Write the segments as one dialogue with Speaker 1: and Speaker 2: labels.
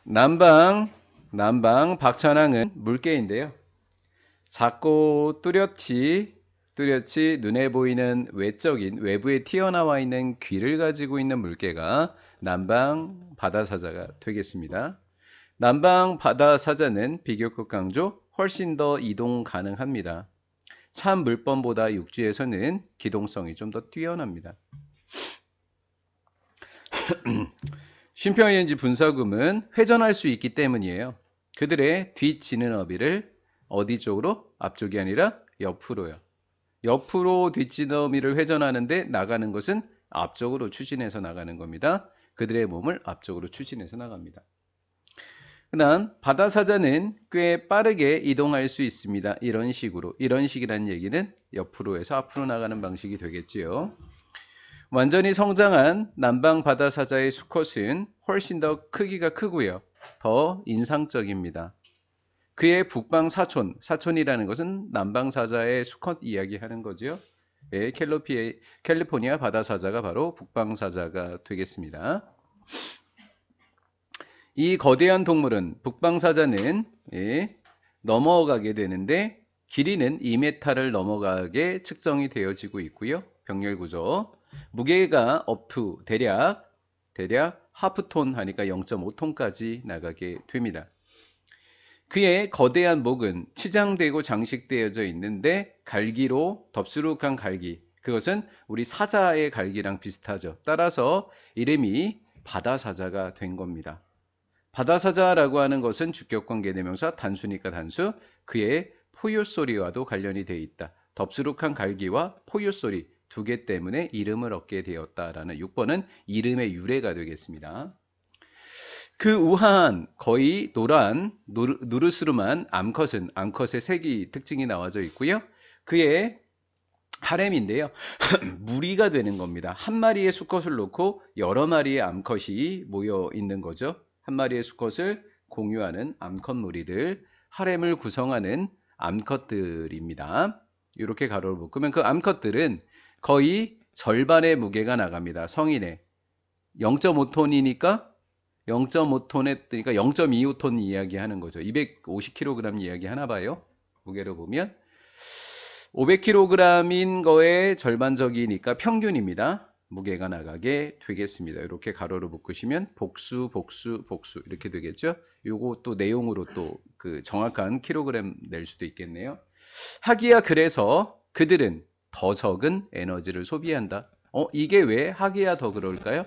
Speaker 1: 남방 박천왕은 물개인데요. 작고 뚜렷이 눈에 보이는 외적인 외부에 튀어나와 있는 귀를 가지고 있는 물개가 남방 바다사자가 되겠습니다. 남방 바다사자는 비교급 강조 훨씬 더 이동 가능합니다. 참 물범보다 육지에서는 기동성이 좀 더 뛰어납니다. 쉼표ing 분사금은 회전할 수 있기 때문이에요. 그들의 뒷지는 어비를 어디 쪽으로? 앞쪽이 아니라 옆으로요. 옆으로 뒷지너미를 회전하는데 나가는 것은 앞쪽으로 추진해서 나가는 겁니다. 그들의 몸을 앞쪽으로 추진해서 나갑니다. 그 다음 바다사자는 꽤 빠르게 이동할 수 있습니다. 이런 식으로. 이런 식이라는 얘기는 옆으로 해서 앞으로 나가는 방식이 되겠지요. 완전히 성장한 남방 바다사자의 수컷은 훨씬 더 크기가 크고요. 더 인상적입니다. 그의 북방 사촌이라는 것은 남방 사자의 수컷 이야기하는 거죠. 예, 캘리포니아 바다 사자가 바로 북방 사자가 되겠습니다. 이 거대한 동물은 북방 사자는 넘어가게 되는데 길이는 2m를 넘어가게 측정이 되어지고 있고요. 병렬 구조. 무게가 업투 대략 하프톤 하니까 0.5톤까지 나가게 됩니다. 그의 거대한 목은 치장되고 장식되어져 있는데 갈기로 덥수룩한 갈기. 그것은 우리 사자의 갈기랑 비슷하죠. 따라서 이름이 바다사자가 된 겁니다. 바다사자라고 하는 것은 주격관계 대명사 단수니까 단수. 그의 포효소리와도 관련이 되어 있다. 덥수룩한 갈기와 포효소리 두 개 때문에 이름을 얻게 되었다라는 6번은 이름의 유래가 되겠습니다. 그 우한 거의 노란 누르스름한 암컷의 색이 특징이 나와져 있고요. 그의 하렘인데요. 무리가 되는 겁니다. 한 마리의 수컷을 놓고 여러 마리의 암컷이 모여 있는 거죠. 한 마리의 수컷을 공유하는 암컷 무리들, 하렘을 구성하는 암컷들입니다. 이렇게 가로를 묶으면 그 암컷들은 거의 절반의 무게가 나갑니다. 성인의 0.5톤이니까 0.5톤에 뜨니까 0.25톤 이야기하는 거죠. 250kg 이야기 하나 봐요. 무게로 보면 500kg인 거에 절반적이니까 평균입니다. 무게가 나가게 되겠습니다. 이렇게 가로로 묶으시면 복수 이렇게 되겠죠. 요거 또 내용으로 또 그 정확한 킬로그램 낼 수도 있겠네요. 하기야 그래서 그들은 더 적은 에너지를 소비한다. 이게 왜 하기야 더 그럴까요?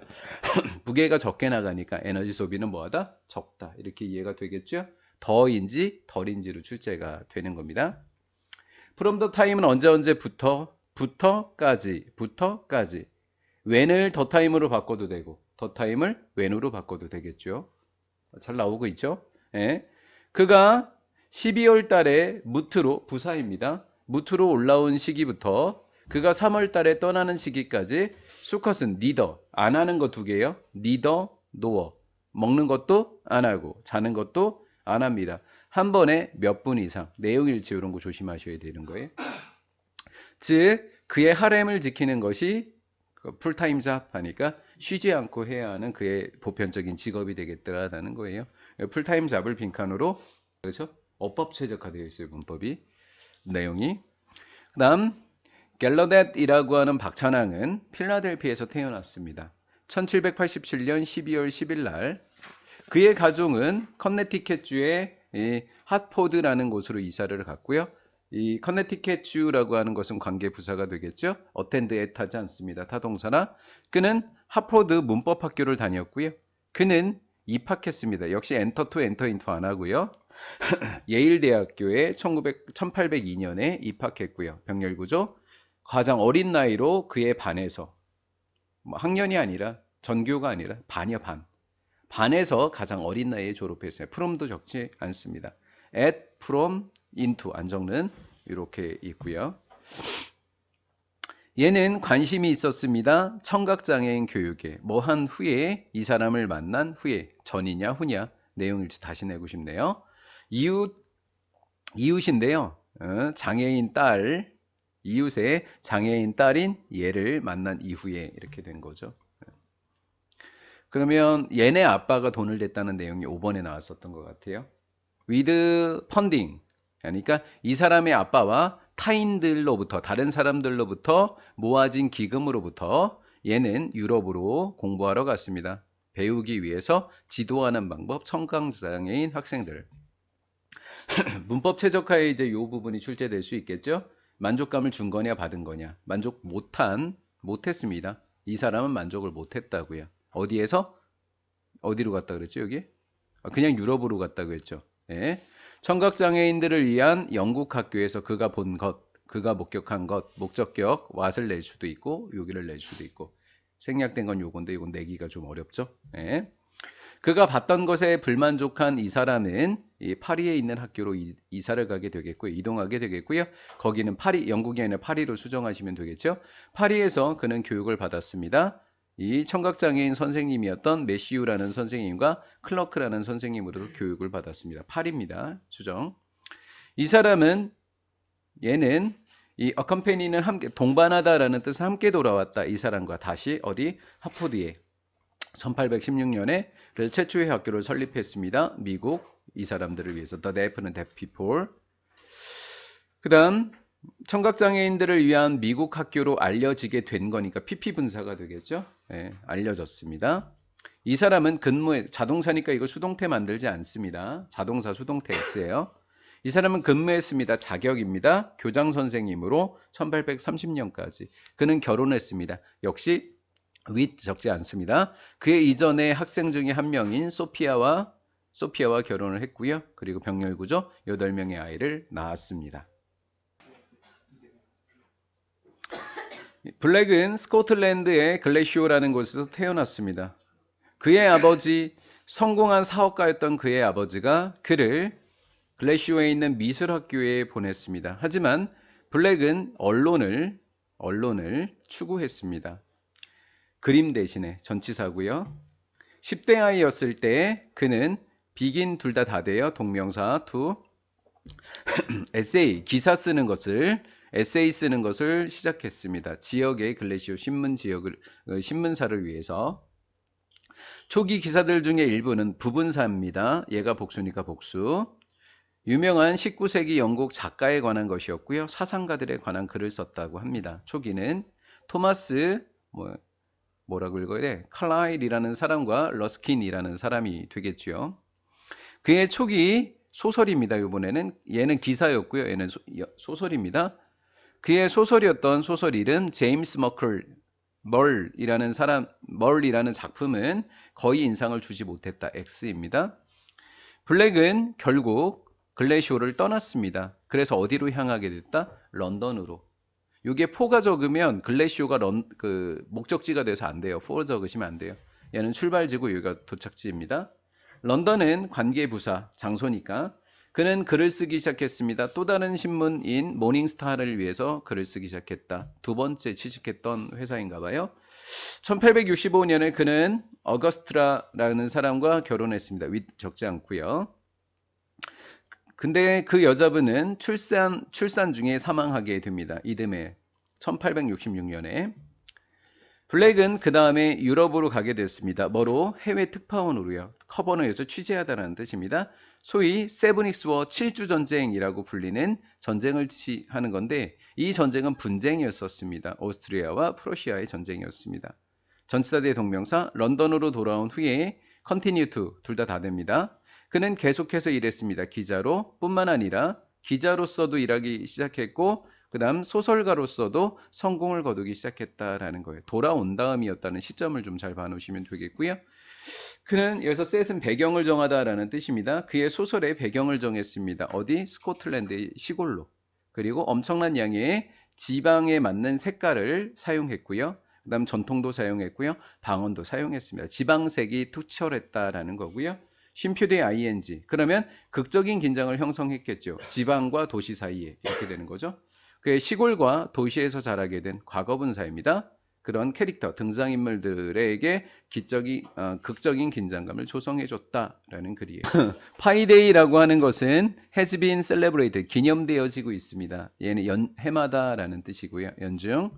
Speaker 1: 무게가 적게 나가니까 에너지 소비는 뭐하다? 적다. 이렇게 이해가 되겠죠? 더인지 덜인지로 출제가 되는 겁니다. from the time은 언제부터까지 when을 the time으로 바꿔도 되고 the time을 when으로 바꿔도 되겠죠. 잘 나오고 있죠? 예. 그가 12월 달에 무트로 부사입니다. 무트로 올라온 시기부터 그가 3월 달에 떠나는 시기까지 수컷은 니더 안 하는 거 두 개요. 니더 노어 먹는 것도 안 하고 자는 것도 안 합니다. 한 번에 몇 분 이상 내용일치 이런 거 조심하셔야 되는 거예요. 즉 그의 하렘을 지키는 것이 풀타임 잡 하니까 쉬지 않고 해야 하는 그의 보편적인 직업이 되겠더라라는 거예요. 풀타임 잡을 빈칸으로 그렇죠? 어법 최적화되어 있어요. 문법이 내용이. 그다음 갤러댓이라고 하는 박찬왕은 필라델피아에서 태어났습니다. 1787년 12월 10일 날 그의 가족은 커네티켓주의 핫포드라는 곳으로 이사를 갔고요. 이 커네티켓주라고 하는 것은 관계 부사가 되겠죠. 어텐드에 타지 않습니다. 타동사나 그는 핫포드 문법 학교를 다녔고요. 그는 입학했습니다. 역시 엔터 투 엔터 인투 안 하고요. 예일 대학교에 1802년에 입학했고요. 병렬 구조 가장 어린 나이로 그의 반에서 학년이 아니라 전교가 아니라 반이요 반에서 가장 어린 나이에 졸업했어요. from도 적지 않습니다. at, from, into 안 적는 이렇게 있고요. 얘는 관심이 있었습니다. 청각장애인 교육에 뭐 한 후에 이 사람을 만난 후에 전이냐 후냐 내용을 다시 내고 싶네요. 이웃인데요. 장애인 딸 이웃의 장애인 딸인 얘를 만난 이후에 이렇게 된 거죠. 그러면 얘네 아빠가 돈을 댔다는 내용이 5번에 나왔었던 것 같아요. with funding. 그러니까 이 사람의 아빠와 타인들로부터, 다른 사람들로부터 모아진 기금으로부터 얘는 유럽으로 공부하러 갔습니다. 배우기 위해서 지도하는 방법, 청강장애인 학생들. 문법 최적화에 이제 이 부분이 출제될 수 있겠죠. 만족감을 준 거냐 받은 거냐. 못했습니다. 이 사람은 만족을 못했다고요. 어디에서? 어디로 갔다 그랬죠 여기? 그냥 유럽으로 갔다고 했죠. 예. 청각장애인들을 위한 영국 학교에서 그가 본 것, 그가 목격한 것, 목적격, what을 낼 수도 있고 여기를 낼 수도 있고 생략된 건 요건데 이건 내기가 좀 어렵죠. 예. 그가 봤던 것에 불만족한 이 사람은 이 파리에 있는 학교로 이사를 가게 되겠고요. 이동하게 되겠고요. 거기는 파리, 영국이 아니라 파리로 수정하시면 되겠죠. 파리에서 그는 교육을 받았습니다. 이 청각장애인 선생님이었던 메시우라는 선생님과 클러크라는 선생님으로 교육을 받았습니다. 파리입니다. 수정. 이 사람은 얘는 이 accompany는 함께 동반하다라는 뜻은 함께 돌아왔다. 이 사람과 다시 어디 하포드에 1816년에 그래서 최초의 학교를 설립했습니다. 미국 이 사람들을 위해서 The Deaf and Deaf People. 그다음 청각장애인들을 위한 미국 학교로 알려지게 된 거니까 PP 분사가 되겠죠. 네, 알려졌습니다. 이 사람은 근무에 자동사니까 이거 수동태 만들지 않습니다. 자동사 수동태 S예요. 이 사람은 근무했습니다. 자격입니다. 교장 선생님으로 1830년까지. 그는 결혼했습니다. 역시 with 적지 않습니다. 그의 이전에 학생 중에 한 명인 소피아와 결혼을 했고요. 그리고 병렬구조 8명의 아이를 낳았습니다. 블랙은 스코틀랜드의 글래시오라는 곳에서 태어났습니다. 그의 아버지, 성공한 사업가였던 그의 아버지가 그를 글래시오에 있는 미술학교에 보냈습니다. 하지만 블랙은 언론을 추구했습니다. 그림 대신에 전치사고요. 10대 아이였을 때 그는 begin 둘 다 돼요. 동명사 to 에세이 기사 쓰는 것을 에세이 쓰는 것을 시작했습니다. 지역의 글래시오 신문사를 위해서. 초기 기사들 중에 일부는 부분사입니다. 얘가 복수니까 복수. 유명한 19세기 영국 작가에 관한 것이었고요. 사상가들에 관한 글을 썼다고 합니다. 초기는 토마스 뭐라고 읽어야 돼? 칼라일이라는 사람과 러스킨이라는 사람이 되겠죠. 그의 초기 소설입니다. 이번에는 얘는 기사였고요. 얘는 소설입니다. 그의 소설이었던 소설 이름 제임스 멀이라는 작품은 거의 인상을 주지 못했다. X입니다. 블랙은 결국 글래시오를 떠났습니다. 그래서 어디로 향하게 됐다? 런던으로. 이게 포가 적으면 글래시오가 목적지가 돼서 안 돼요. 포 적으시면 안 돼요. 얘는 출발지고 여기가 도착지입니다. 런던은 관계부사, 장소니까. 그는 글을 쓰기 시작했습니다. 또 다른 신문인 모닝스타를 위해서 글을 쓰기 시작했다. 두 번째 취직했던 회사인가 봐요. 1865년에 그는 어거스트라라는 사람과 결혼했습니다. 적지 않고요. 근데 그 여자분은 출산 중에 사망하게 됩니다. 이듬해 1866년에. 블랙은 그 다음에 유럽으로 가게 됐습니다. 뭐로? 해외 특파원으로요. 커버너에서 취재하다라는 뜻입니다. 소위 세븐익스워 7주 전쟁이라고 불리는 전쟁을 하는 건데 이 전쟁은 분쟁이었었습니다. 오스트리아와 프러시아의 전쟁이었습니다. 전치사대 동명사 런던으로 돌아온 후에 continue to 둘 다 됩니다. 그는 계속해서 일했습니다. 기자로 뿐만 아니라 기자로서도 일하기 시작했고 그 다음 소설가로서도 성공을 거두기 시작했다라는 거예요. 돌아온 다음이었다는 시점을 좀 잘 봐놓으시면 되겠고요. 그는 여기서 셋은 배경을 정하다라는 뜻입니다. 그의 소설의 배경을 정했습니다. 어디? 스코틀랜드의 시골로. 그리고 엄청난 양의 지방에 맞는 색깔을 사용했고요. 그 다음 전통도 사용했고요. 방언도 사용했습니다. 지방색이 투철했다라는 거고요. 쉼표대 ing. 그러면 극적인 긴장을 형성했겠죠. 지방과 도시 사이에 이렇게 되는 거죠. 그의 시골과 도시에서 자라게 된 과거분사입니다. 그런 캐릭터, 등장인물들에게 극적인 긴장감을 조성해줬다라는 글이에요. 파이데이라고 하는 것은 has been celebrated, 기념되어지고 있습니다. 얘는 해마다라는 뜻이고요. 연중.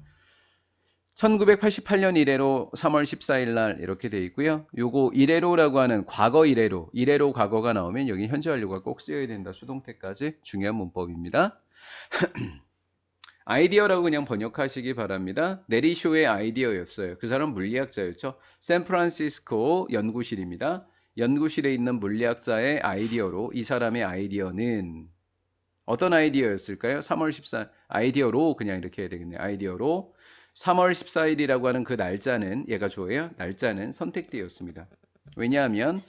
Speaker 1: 1988년 이래로 3월 14일 날 이렇게 돼 있고요. 요거 이래로라고 하는 과거 이래로 과거가 나오면 여기 현재 완료가 꼭 쓰여야 된다. 수동태까지 중요한 문법입니다. 아이디어라고 그냥 번역하시기 바랍니다. 내리쇼의 아이디어였어요. 그 사람 물리학자였죠. 샌프란시스코 연구실입니다. 연구실에 있는 물리학자의 아이디어로 이 사람의 아이디어는 어떤 아이디어였을까요? 3월 14일 아이디어로 그냥 이렇게 해야 되겠네요. 아이디어로 3월 14일이라고 하는 그 날짜는 얘가 좋아요. 날짜는 선택되었습니다. 왜냐하면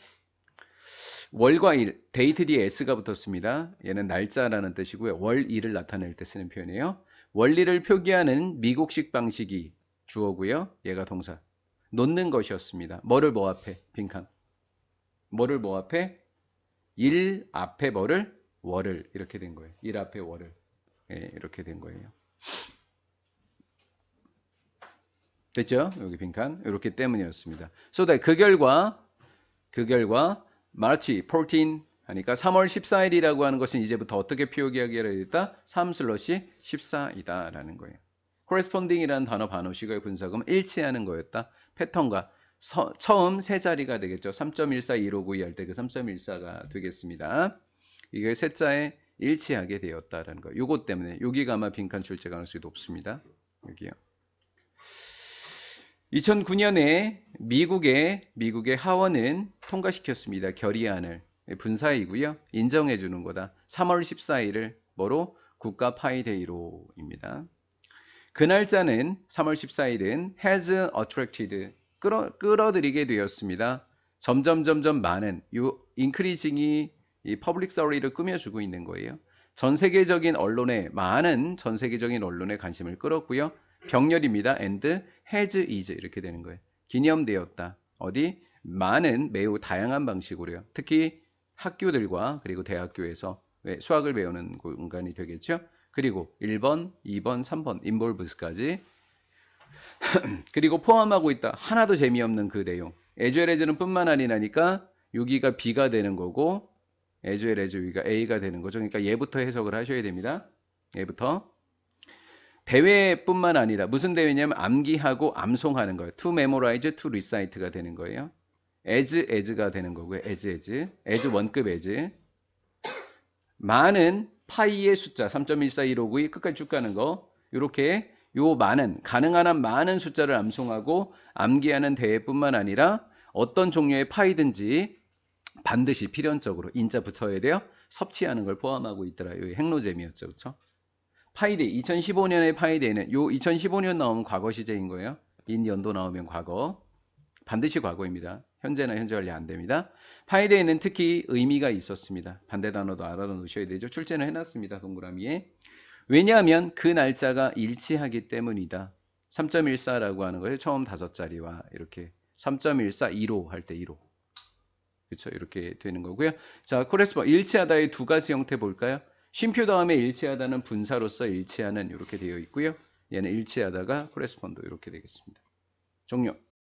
Speaker 1: 월과 일, 데이트 뒤에 s가 붙었습니다. 얘는 날짜라는 뜻이고요. 월, 일을 나타낼 때 쓰는 표현이에요. 원리를 표기하는 미국식 방식이 주어고요. 얘가 동사. 놓는 것이었습니다. 뭐를 뭐 앞에? 빈칸. 뭐를 뭐 앞에? 일 앞에 뭐를? 월을. 이렇게 된 거예요. 일 앞에 월을. 예, 이렇게 된 거예요. 됐죠? 여기 빈칸. 이렇기 때문이었습니다. so that 그 결과 마치 14 하니까 3월 14일이라고 하는 것은 이제부터 어떻게 표기하기로 했다? 3/14이다 라는 거예요. corresponding이라는 단어 반어식의 분사금 일치하는 거였다. 패턴과 처음 세 자리가 되겠죠. 3.14259 할 때 그 3.14가 되겠습니다. 이게 세 자에 일치하게 되었다라는 거. 요것 때문에 여기가 아마 빈칸 출제 가능성이 높습니다. 여기요. 2009년에 미국의 하원은 통과시켰습니다. 결의안을. 분사이고요. 인정해 주는 거다. 3월 14일을 뭐로? 국가 파이데이로입니다. 그 날짜는 3월 14일은 has attracted 끌어들이게 되었습니다. 점점 많은 요 increasing이 이 퍼블릭 서리를 꾸며주고 있는 거예요. 전 세계적인 언론에 관심을 끌었고요. 병렬입니다. and has is 이렇게 되는 거예요. 기념되었다. 어디? 많은 매우 다양한 방식으로요. 특히 학교들과 그리고 대학교에서 수학을 배우는 공간이 되겠죠. 그리고 1번, 2번, 3번 involves까지 그리고 포함하고 있다. 하나도 재미없는 그 내용. as well as는 뿐만 아니라니까 여기가 B가 되는 거고 as well as 여기가 A가 되는 거죠. 그러니까 얘부터 해석을 하셔야 됩니다. 얘부터. 대회뿐만 아니라 무슨 대회냐면 암기하고 암송하는 거예요. to memorize, to recite가 되는 거예요. as가 되는 거고요. as 원급 as. 많은 파이의 숫자 3.14159이 끝까지 쭉 가는 거. 이렇게 요 많은 가능한 한 많은 숫자를 암송하고 암기하는 대회뿐만 아니라 어떤 종류의 파이든지 반드시 필연적으로 인자 붙어야 돼요. 섭취하는 걸 포함하고 있더라. 요 행로잼이었죠. 그렇죠? 파이데이 2015년의 파이데이는 요 2015년 나오면 과거 시제인 거예요. 인 연도 나오면 과거. 반드시 과거입니다. 현재나 현재 완료 안 됩니다. 파이데이는 특히 의미가 있었습니다. 반대 단어도 알아놓으셔야 되죠. 출제는 해놨습니다. 동그라미에. 왜냐하면 그 날짜가 일치하기 때문이다. 3.14라고 하는 거예요. 처음 5자리와 이렇게 3.1415 할 때 1호. 그렇죠? 이렇게 되는 거고요. 자, 코레스폰 일치하다의 두 가지 형태 볼까요? 쉼표 다음에 일치하다는 분사로서 일치하는 이렇게 되어 있고요. 얘는 일치하다가 코레스폰드 이렇게 되겠습니다. 종료.